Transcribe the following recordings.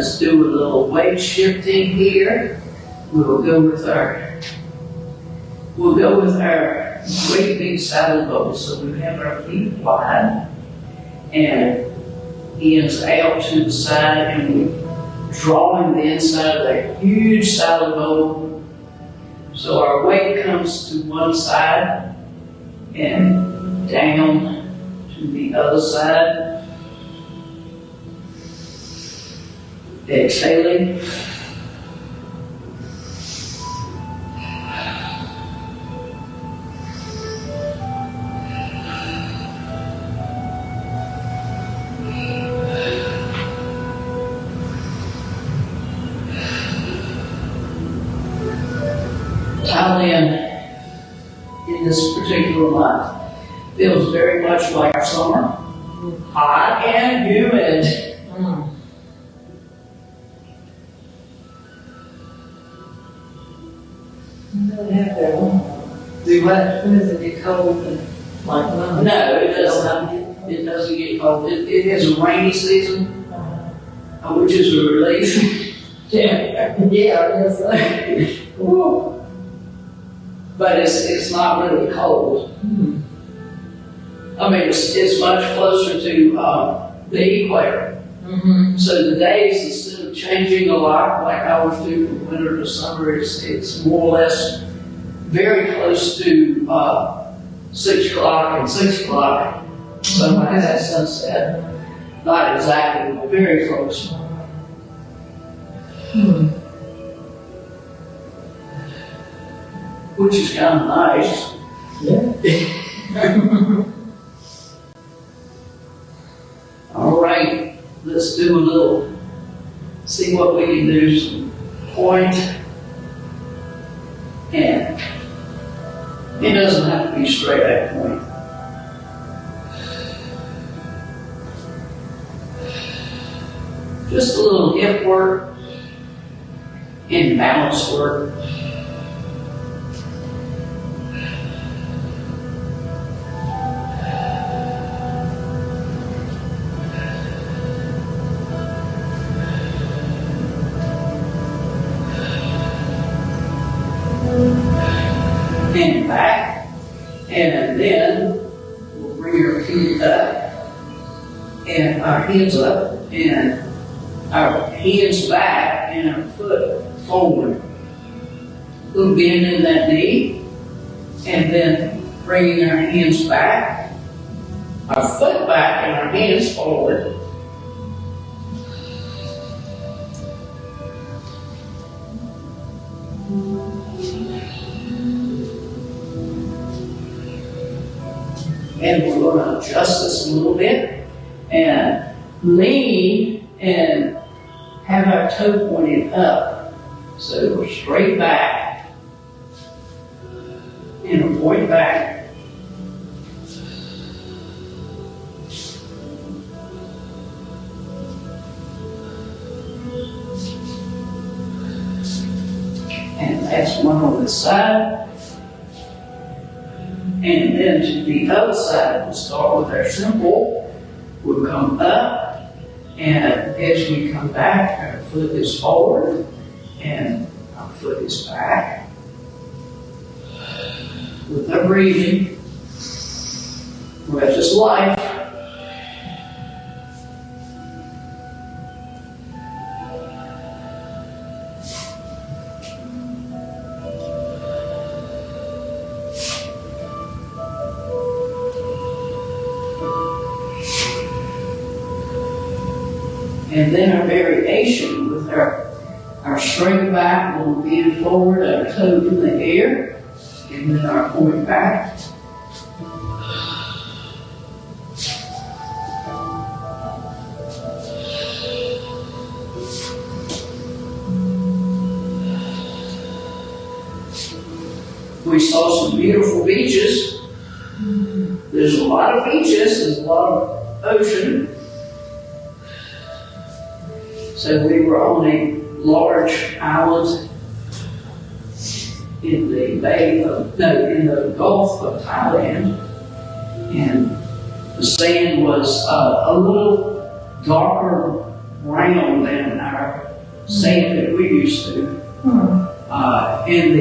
let's do a little weight shifting here. We'll go with our great big salad bowl. So we have our feet wide and hands out to the side, and we're drawing the inside of that huge salad bowl. So our weight comes to one side and down to the other side. Exhaling. Thailand in this particular month feels very much like our summer, hot and humid. Really have their own. Do what? When does it get cold and like London? No, it doesn't. It doesn't get cold. It is a rainy season, which is a relief. Yeah, yes. Woo. But it's not really cold. I mean, it's much closer to the equator. So the days, instead of changing a lot like ours do from winter to summer, it's more or less very close to 6 o'clock and 6 o'clock. Sunrise at sunset. Not exactly, but very close. Which is kind of nice. Yeah. All right, let's do a little, see what we can do. Some point, and it doesn't have to be straight at point. Just a little hip work and balance work. And back, and then we'll bring our feet up and our hands up and our hands back and our foot forward. A little bend in that knee, and then bringing our hands back, our foot back and our hands forward. And we're going to adjust this a little bit and lean and have our toe pointed up. So we're straight back and a point back. And that's one on this side. And then to the other side, we'll start with our simple. We'll come up, and as we come back, our foot is forward, and our foot is back. With our breathing, breath is life. And then our variation with our straight back, we'll bend forward, our toe in the air, and then our point back. We saw some beautiful beaches. There's a lot of beaches, there's a lot of ocean. So we were on a large island in the in the Gulf of Thailand, and the sand was a little darker brown than our sand that we used to. And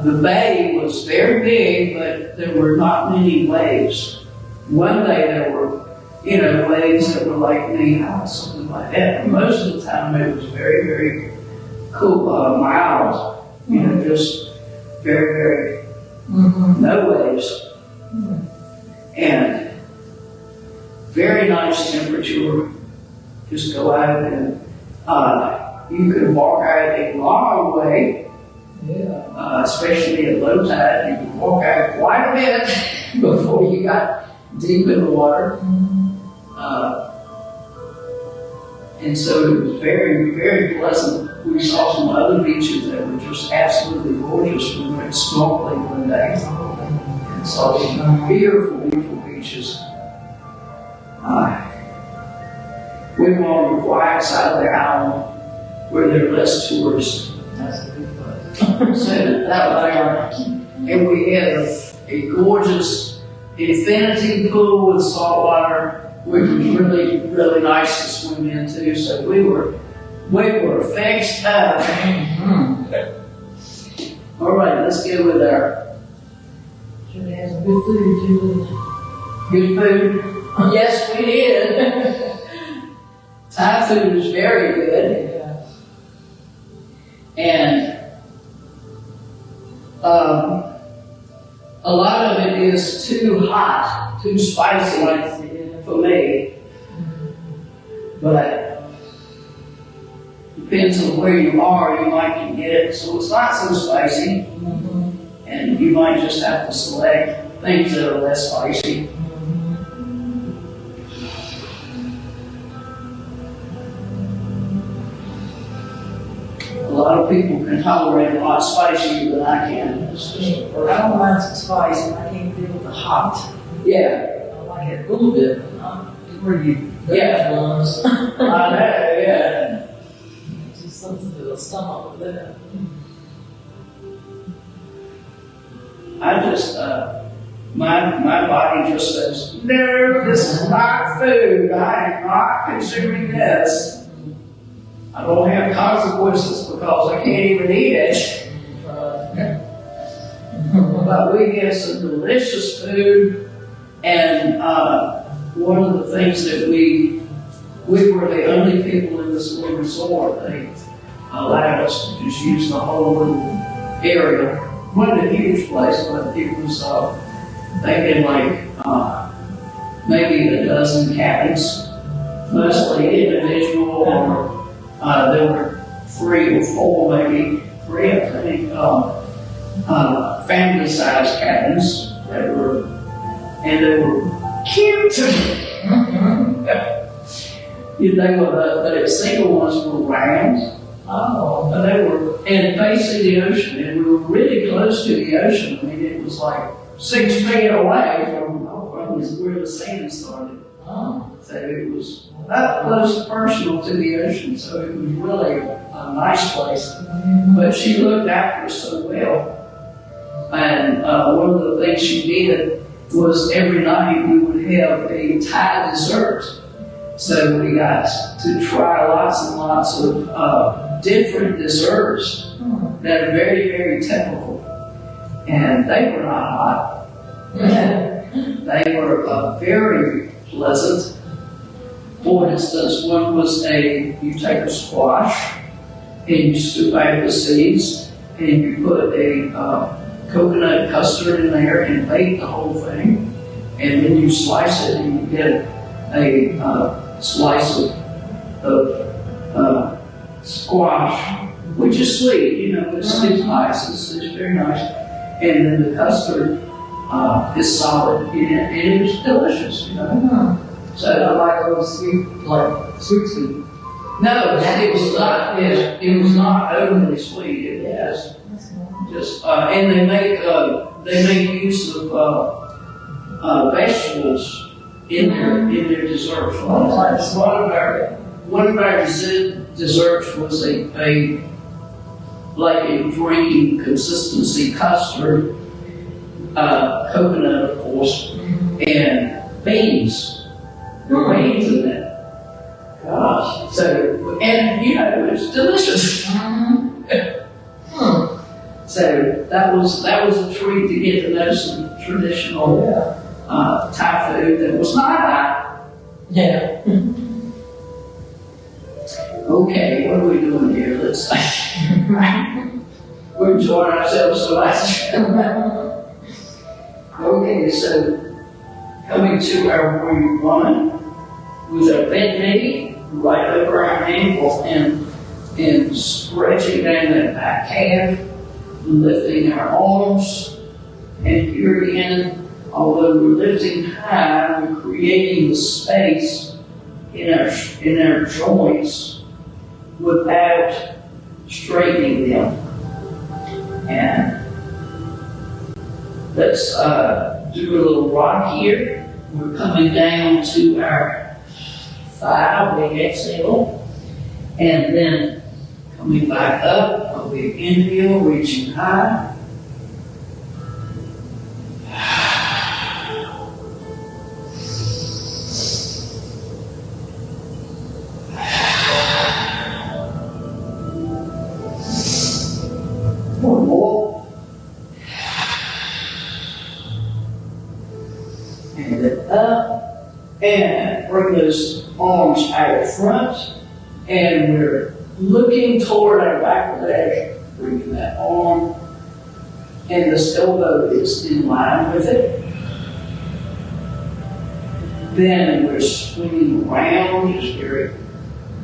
the bay was very big, but there were not many waves. One day there were, waves that were like knee high, something like that. But most of the time it was very, very cool, mild, just very, very no waves. And very nice temperature. Just go out and you could walk out a long way. Especially at low tide, you could walk out quite a bit before you got deep in the water. And so it was very, very pleasant. We saw some other beaches that were just absolutely gorgeous. We went snorkeling one day and saw some beautiful, beautiful beaches. We were on the quiet side of the island where there are less tourists. That's a good place. So that was our, and we had a gorgeous infinity pool with salt water, which was really, really nice to swim into. So we were fixed up. All right, let's go with our. Should we have some good food too? Good food? Yes, we did. Thai food is very good. And a lot of it is too hot, too spicy for me. But depends on where you are, you might can get it. So it's not so spicy. And you might just have to select things that are less spicy. A lot of people can tolerate a lot spicier than I can. I don't mind some spice, but I can't deal with the hot. Yeah. I like it a little bit, but not where you lungs. I know, yeah. Just something to the stomach with that. I just, my body just says, no, this is not food. I am not consuming this. I don't have consequences because I can't even eat it. But we get some delicious food, and one of the things that we were the only people in this little resort. They allowed us to just use the whole little area. It wasn't a huge place, but it was, they had like maybe a dozen cabins, mostly individual, or there were 3 or 4, maybe 3, I think, family-sized cabins that were, and they were cute. They were, but the single ones were round. Oh. But they were, and facing the ocean, and we were really close to the ocean. I mean, it was like 6 feet away from where the sand started. Oh. So it was up close and personal to the ocean, so it was really a nice place. But she looked after us so well. And one of the things she did was every night we would have a Thai dessert. So we got to try lots and lots of different desserts that are very, very typical. And they were not hot. They were very pleasant. For instance, one was you take a squash and you scoop out the seeds and you put a coconut custard in there and bake the whole thing. And then you slice it and you get a slice of squash, which is sweet, it's nice, it's very nice. And then the custard is solid and it is delicious, So I like a little sweet, like sweet. No, it was not. It was not overly sweet. It was just, and they make use of vegetables in their desserts. One of our desserts was a drinking consistency custard, coconut of course, and beans. There were beans in that. So, and you know, it's delicious. So that was a treat to get to know some traditional Thai food that was not hot. Yeah. Okay, what are we doing here? Let's see. We're enjoying ourselves so much. Okay, so coming to our warrior one with our bent knee right over our ankle and stretching down that back calf, lifting our arms, and here again, although we're lifting high, we're creating the space in our joints without straightening them. And let's do a little rock here. We're coming down to our thigh, big exhale, and then coming back up, a big inhale, reaching high. One more. And then up, and bring those arms out front, and we're looking toward our back leg, bringing that arm, and this elbow is in line with it. Then we're swinging around just very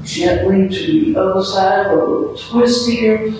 gently to the other side, a little twist here.